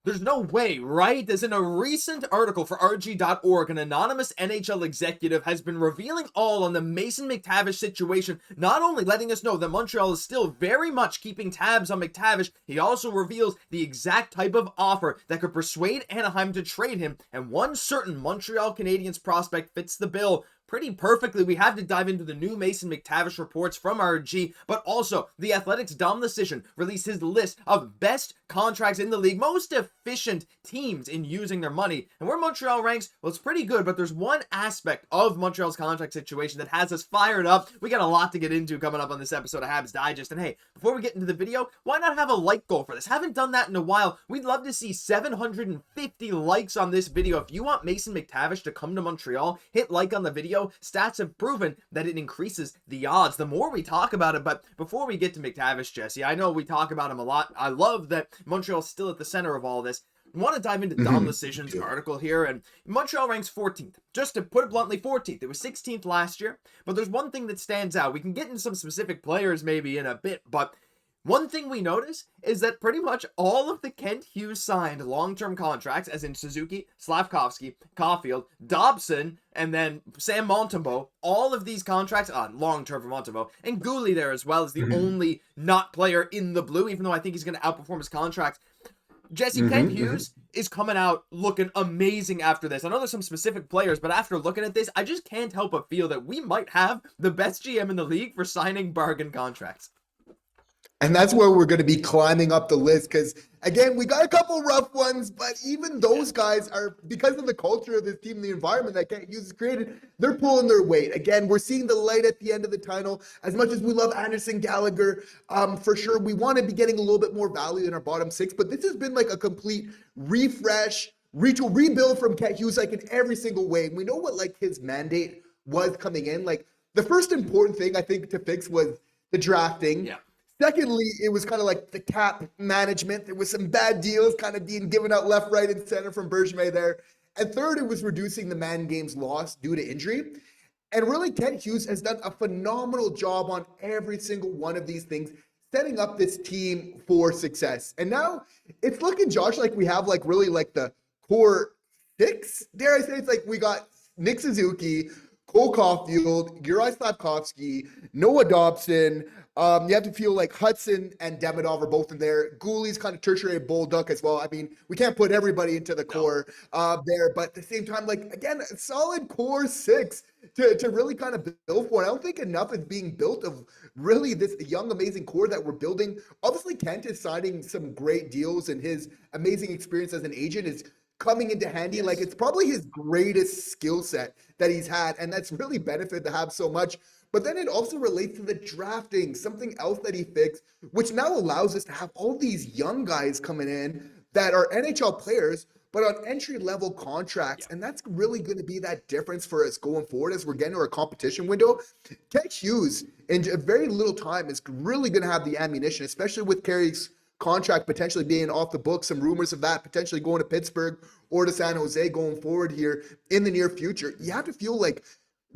There's no way, right? As in a recent article for RG.org, an anonymous NHL executive has been revealing all on the Mason McTavish situation, not only letting us know that Montreal is still very much keeping tabs on McTavish, he also reveals the exact type of offer that could persuade Anaheim to trade him, and one certain Montreal Canadiens prospect fits the bill pretty perfectly. We have to dive into the new Mason McTavish reports from RG, but also the Athletics' Dom Decision released his list of best contracts in the league, most efficient teams in using their money. And where Montreal ranks, well, it's pretty good, but there's one aspect of Montreal's contract situation that has us fired up. We got a lot to get into coming up on this episode of Habs Digest. And hey, before we get into the video, why not have a like goal for this? Haven't done that in a while. We'd love to see 750 likes on this video. If you want Mason McTavish to come to Montreal, hit like on the video. Stats have proven that it increases the odds the more we talk about it. But before we get to McTavish, Jesse, I know we talk about him a lot. I love that Montreal's still at the center of all this. I want to dive into Dom Decision's article here, and Montreal ranks 14th. Just to put it bluntly, 14th. It was 16th last year, but there's one thing that stands out. We can get into some specific players maybe in a bit, but one thing we notice is that pretty much all of the Kent Hughes signed long-term contracts, as in Suzuki, Slafkovsky, Caufield, Dobson, and then Sam Montembeault, all of these contracts on long-term for Montembeault, and Guhle there as well as the only not player in the blue, even though I think he's going to outperform his contract. Jesse, Kent Hughes is coming out looking amazing after this. I know there's some specific players, but after looking at this, I just can't help but feel that we might have the best GM in the league for signing bargain contracts. And that's where we're going to be climbing up the list because, again, we got a couple rough ones, but even those guys are, because of the culture of this team, the environment that Kent Hughes has created, they're pulling their weight. Again, we're seeing the light at the end of the tunnel. As much as we love Anderson, Gallagher, for sure, we want to be getting a little bit more value in our bottom six, but this has been like a complete refresh, rebuild from Kent Hughes, like in every single way. And we know what like his mandate was coming in. Like the first important thing I think to fix was the drafting. Yeah. Secondly, it was kind of like the cap management. There was some bad deals kind of being given out left, right, and center from Bergevin there. And third, it was reducing the man games lost due to injury. And really, Kent Hughes has done a phenomenal job on every single one of these things, setting up this team for success. And now it's looking, Josh, like we have like really like the core six. Dare I say it's like we got Nick Suzuki, Cole Caufield, Juraj Slafkovsky, Noah Dobson. You have to feel like Hutson and Demidov are both in there. Guhle's kind of tertiary Dach as well. I mean, we can't put everybody into the core there, but at the same time, like, again, a solid core six to really kind of build for. And I don't think enough is being built of really this young, amazing core that we're building. Obviously, Kent is signing some great deals, and his amazing experience as an agent is coming into handy. Like, it's probably his greatest skill set that he's had, and that's really benefited the Habs so much. But then it also relates to the drafting, something else that he fixed, which now allows us to have all these young guys coming in that are NHL players, but on entry-level contracts. And that's really going to be that difference for us going forward as we're getting to our competition window. Kent Hughes, in a very little time, is really going to have the ammunition, especially with Carey's contract potentially being off the books, some rumors of that potentially going to Pittsburgh or to San Jose going forward here in the near future. You have to feel like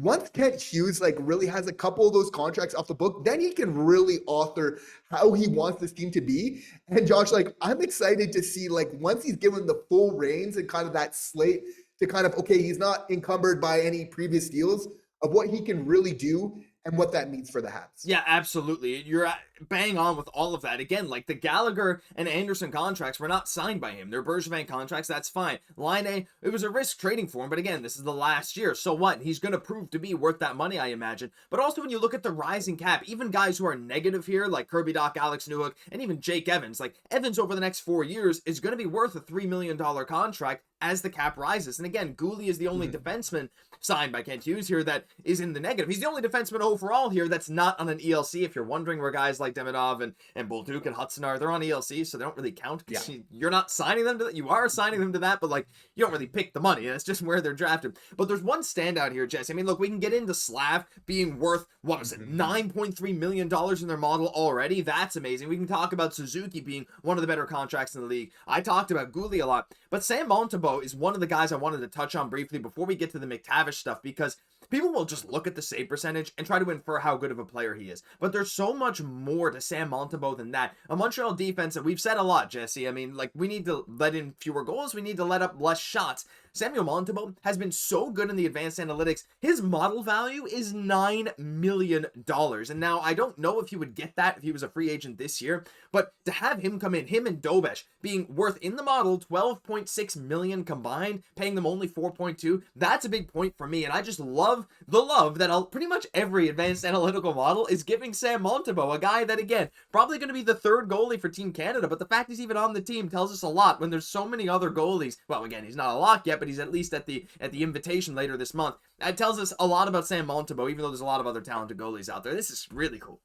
once Kent Hughes like really has a couple of those contracts off the book, then he can really author how he wants this team to be. And Josh, like, I'm excited to see, like, once he's given the full reins and kind of that slate to kind of, okay, he's not encumbered by any previous deals, of what he can really do and what that means for the Habs. Yeah, absolutely. You're bang on with all of that. Again, like the Gallagher and Anderson contracts were not signed by him. They're Bergevin contracts, that's fine. Laine, it was a risk trading for him, but again, this is the last year. So what? He's going to prove to be worth that money, I imagine. But also when you look at the rising cap, even guys who are negative here, like Kirby, Dach, Alex Newhook, and even Jake Evans, like Evans over the next 4 years is going to be worth a $3 million contract as the cap rises. And again, Guhle is the only defenseman signed by Kent Hughes here that is in the negative. He's the only defenseman overall here that's not on an ELC. If you're wondering where guys like Demidov and Bolduc and Hutson are, they're on ELC, so they don't really count. Yeah. You're not signing them to that. You are signing them to that, but like you don't really pick the money. That's just where they're drafted. But there's one standout here, Jesse. I mean, look, we can get into Slav being worth, what was it, $9.3 million in their model already. That's amazing. We can talk about Suzuki being one of the better contracts in the league. I talked about Guhle a lot, but Sam Montembeault is one of the guys I wanted to touch on briefly before we get to the McTavish stuff, because people will just look at the save percentage and try to infer how good of a player he is. But there's so much more to Sam Montembeault than that. A Montreal defense, and we've said a lot, Jesse. I mean, like, we need to let in fewer goals. We need to let up less shots. Samuel Montembeault has been so good in the advanced analytics. His model value is $9 million. And now I don't know if he would get that if he was a free agent this year, but to have him come in, him and Dobesh being worth in the model $12.6 million combined, paying them only 4.2, that's a big point for me. And I just love the love that pretty much every advanced analytical model is giving Sam Montembeault, a guy that, again, probably going to be the third goalie for Team Canada, but the fact he's even on the team tells us a lot when there's so many other goalies. Well, again, he's not a lock yet, but he's at least at the invitation later this month. That tells us a lot about Sam Montembeault, even though there's a lot of other talented goalies out there. This is really cool.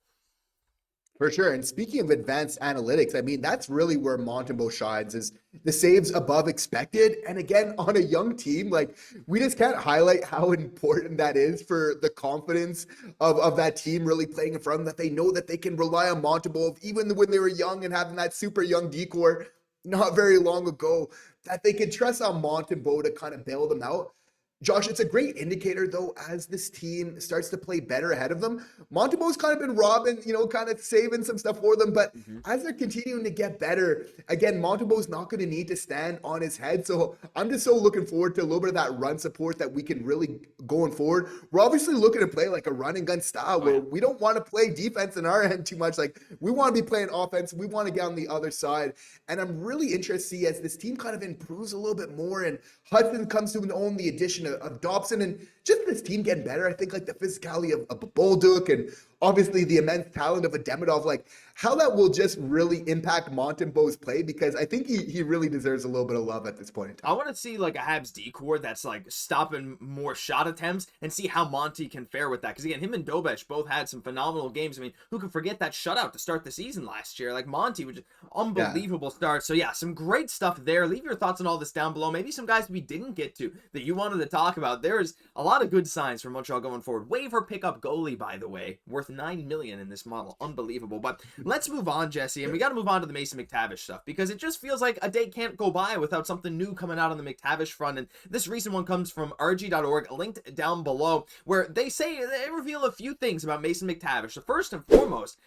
For sure. And speaking of advanced analytics, I mean, that's really where Montembeault shines, is the saves above expected. And again, on a young team, like, we just can't highlight how important that is for the confidence of that team really playing in front of them, that they know that they can rely on Montembeault, even when they were young and having that super young decor not very long ago, that they can trust on Montembeault to kind of bail them out. Josh, it's a great indicator, though, as this team starts to play better ahead of them. Montembeault's kind of been robbing, kind of saving some stuff for them. But as they're continuing to get better, again, Montembeault's not going to need to stand on his head. So I'm just so looking forward to a little bit of that run support that we can really going forward. We're obviously looking to play like a run and gun style where we don't want to play defense in our end too much. Like, we want to be playing offense. We want to get on the other side. And I'm really interested to see as this team kind of improves a little bit more and Hutson comes to own the addition of Dobson and just this team getting better. I think like the physicality of Bolduc and obviously the immense talent of a Demidov, like how that will just really impact Montembeault's play, because I think he really deserves a little bit of love at this point. I want to see like a Habs decor that's like stopping more shot attempts and see how Monty can fare with that. Because again, him and Dobesh both had some phenomenal games. I mean, who can forget that shutout to start the season last year? Like Monty was just unbelievable start. So yeah, some great stuff there. Leave your thoughts on all this down below. Maybe some guys we didn't get to that you wanted to talk about. There's a lot of good signs for Montreal going forward. Waiver pickup goalie, by the way, worth $9 million in this model. Unbelievable. But let's move on, Jesse, and we got to move on to the Mason McTavish stuff, because it just feels like a day can't go by without something new coming out on the McTavish front. And this recent one comes from RG.org, linked down below, where they reveal a few things about Mason McTavish. So first and foremost,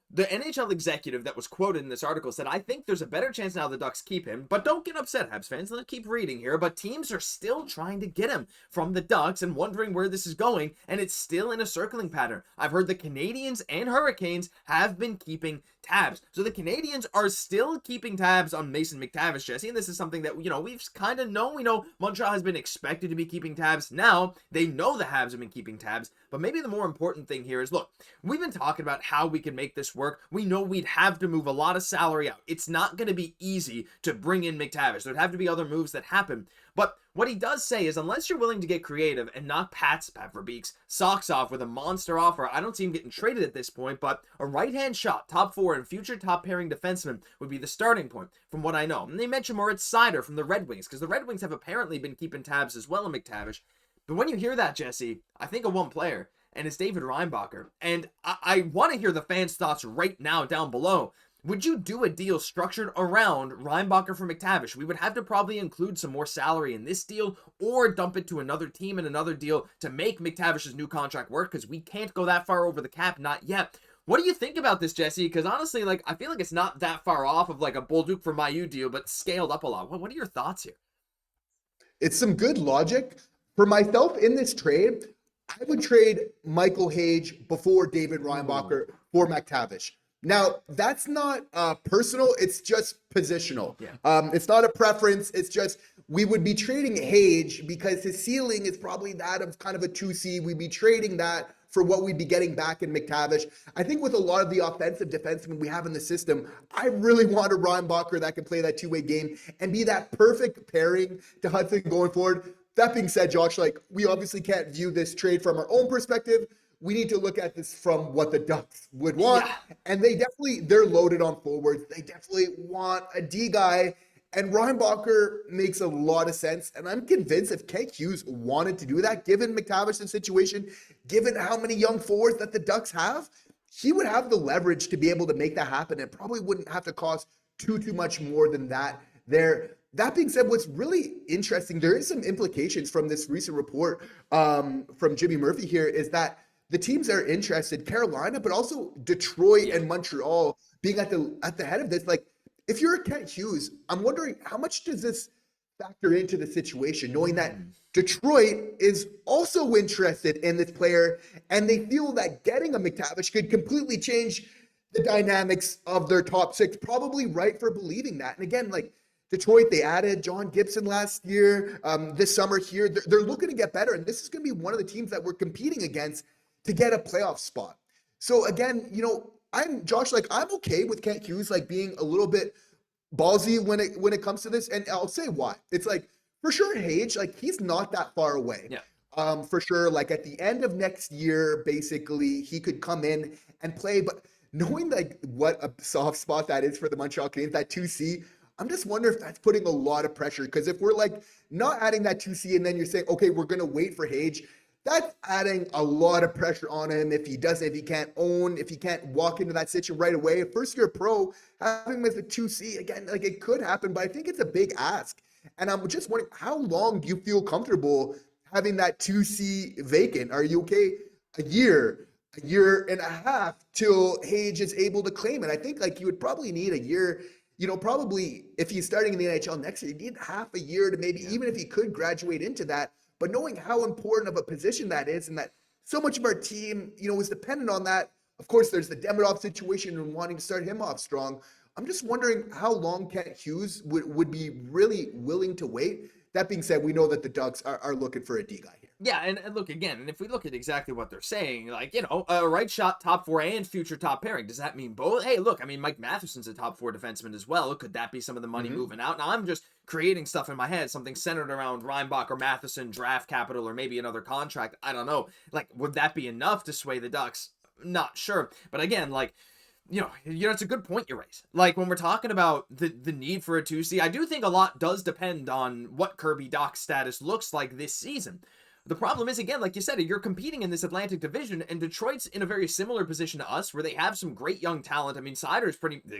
the NHL executive that was quoted in this article said, "I think there's a better chance now the Ducks keep him, but don't get upset, Habs fans. Let's keep reading here. But teams are still trying to get him from the Ducks and wondering where this is going, and it's still in a circling pattern. I've heard the Canadiens and Hurricanes have been keeping tabs." So the Canadiens are still keeping tabs on Mason McTavish, Jesse, and this is something that, we've kind of known. We know Montreal has been expected to be keeping tabs. Now they know the Habs have been keeping tabs, but maybe the more important thing here is, look, we've been talking about how we can make this work. We know we'd have to move a lot of salary out. It's not going to be easy to bring in McTavish. There'd have to be other moves that happen. But what he does say is, unless you're willing to get creative and knock Pat Verbeek's socks off with a monster offer, I don't see him getting traded at this point, but a right-hand shot, top four, and future top-pairing defenseman would be the starting point, from what I know. And they mention Moritz Seider from the Red Wings, because the Red Wings have apparently been keeping tabs as well on McTavish. But when you hear that, Jesse, I think of one player, and it's David Reinbacher. And I want to hear the fans' thoughts right now down below. Would you do a deal structured around Reinbacher for McTavish? We would have to probably include some more salary in this deal, or dump it to another team in another deal to make McTavish's new contract work, because we can't go that far over the cap, not yet. What do you think about this, Jesse? Because honestly, like, I feel like it's not that far off of like a Bolduc for Mailloux deal, but scaled up a lot. What are your thoughts here? It's some good logic. For myself in this trade, I would trade Michael Hage before David Reinbacher for McTavish. Now, that's not personal. It's just positional. Yeah. It's not a preference. It's just we would be trading Hage because his ceiling is probably that of kind of a 2C. We'd be trading that for what we'd be getting back in McTavish. I think with a lot of the offensive defensemen we have in the system, I really want a Reinbacher that can play that two-way game and be that perfect pairing to Hutson going forward. That being said, Josh, like, we obviously can't view this trade from our own perspective. We need to look at this from what the Ducks would want. Yeah. And they're loaded on forwards. They definitely want a D guy. And Reinbacher makes a lot of sense. And I'm convinced if Hughes wanted to do that, given McTavish's situation, given how many young forwards that the Ducks have, he would have the leverage to be able to make that happen. It probably wouldn't have to cost too much more than that. That being said, what's really interesting, there is some implications from this recent report from Jimmy Murphy here, is that the teams that are interested, Carolina, but also Detroit and Montreal being at the head of this. Like, if you're a Kent Hughes, I'm wondering how much does this factor into the situation, knowing that Detroit is also interested in this player, and they feel that getting a McTavish could completely change the dynamics of their top six. Probably right for believing that. And again, like, Detroit, they added John Gibson last year. This summer here, they're looking to get better. And this is going to be one of the teams that we're competing against to get a playoff spot. So again, I'm okay with Kent Hughes, like, being a little bit ballsy when it comes to this. And I'll say why. It's like, for sure, Xhekaj, like, he's not that far away. Yeah. For sure, like, at the end of next year, basically, he could come in and play. But knowing, like, what a soft spot that is for the Montreal Canadiens, that 2C, I'm just wondering if that's putting a lot of pressure, because if we're, like, not adding that 2C and then you're saying, okay, we're going to wait for Xhekaj, that's adding a lot of pressure on him if he can't walk into that situation right away. First year pro, having him as a 2C, again, like, it could happen, but I think it's a big ask. And I'm just wondering, how long do you feel comfortable having that 2C vacant? Are you okay a year and a half till Xhekaj is able to claim it? I think, like, you would probably need a year. Probably if he's starting in the NHL next year, you need half a year to maybe, even if he could graduate into that. But knowing how important of a position that is, and that so much of our team, is dependent on that. Of course, there's the Demidov situation and wanting to start him off strong. I'm just wondering how long Kent Hughes would be really willing to wait. That being said, we know that the Ducks are looking for a D guy here. Yeah, and look, again, and if we look at exactly what they're saying, like, a right shot top four and future top pairing, does that mean both? Hey, look, I mean, Mike Matheson's a top four defenseman as well. Could that be some of the money moving out? Now, I'm just creating stuff in my head, something centered around Reinbacher, Matheson, draft capital, or maybe another contract. I don't know. Like, would that be enough to sway the Ducks? Not sure. But again, like, it's a good point you raise. Like, when we're talking about the need for a 2C, I do think a lot does depend on what Kirby Dach's status looks like this season. The problem is, again, like you said, you're competing in this Atlantic division, and Detroit's in a very similar position to us, where they have some great young talent. I mean, Seider's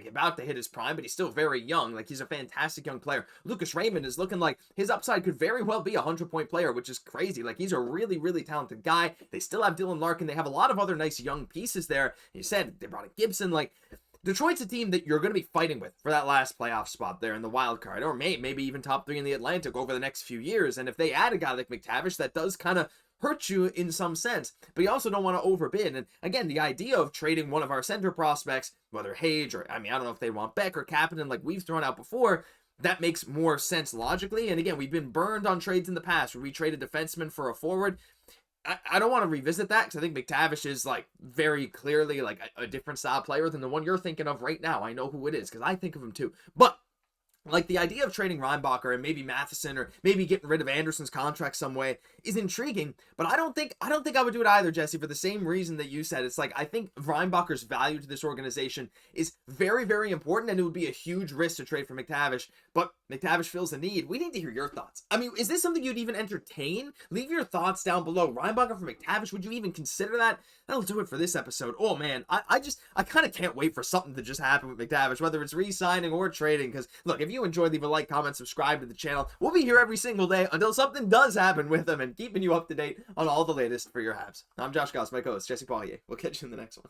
about to hit his prime, but he's still very young. Like, he's a fantastic young player. Lucas Raymond is looking like his upside could very well be a 100-point player, which is crazy. Like, he's a really, really talented guy. They still have Dylan Larkin. They have a lot of other nice young pieces there. You said they brought in Gibson. Like, Detroit's a team that you're going to be fighting with for that last playoff spot there in the wild card, or maybe even top three in the Atlantic over the next few years. And if they add a guy like McTavish, that does kind of hurt you in some sense, but you also don't want to overbid. And again, the idea of trading one of our center prospects, whether Xhekaj or, I don't know if they want Beck or Kaiden, like we've thrown out before, that makes more sense logically. And again, we've been burned on trades in the past where we traded defensemen for a forward. I don't want to revisit that, because I think McTavish is, like, very clearly, like, a different style player than the one you're thinking of right now. I know who it is, because I think of him too. But, like, the idea of trading Reinbacher and maybe Matheson, or maybe getting rid of Anderson's contract some way, is intriguing. But I don't think I would do it either, Jesse, for the same reason that you said. It's like, I think Reinbacher's value to this organization is very, very important, and it would be a huge risk to trade for McTavish. But McTavish feels the need. We need to hear your thoughts. I mean, is this something you'd even entertain? Leave your thoughts down below. Reinbacher for McTavish, would you even consider that? That'll do it for this episode. Oh, man, I kind of can't wait for something to just happen with McTavish, whether it's re-signing or trading. Because, look, if you enjoy, leave a like, comment, subscribe to the channel. We'll be here every single day until something does happen with them, and keeping you up to date on all the latest for your Habs. I'm Josh Gosse, my co-host, Jesse Poirier. We'll catch you in the next one.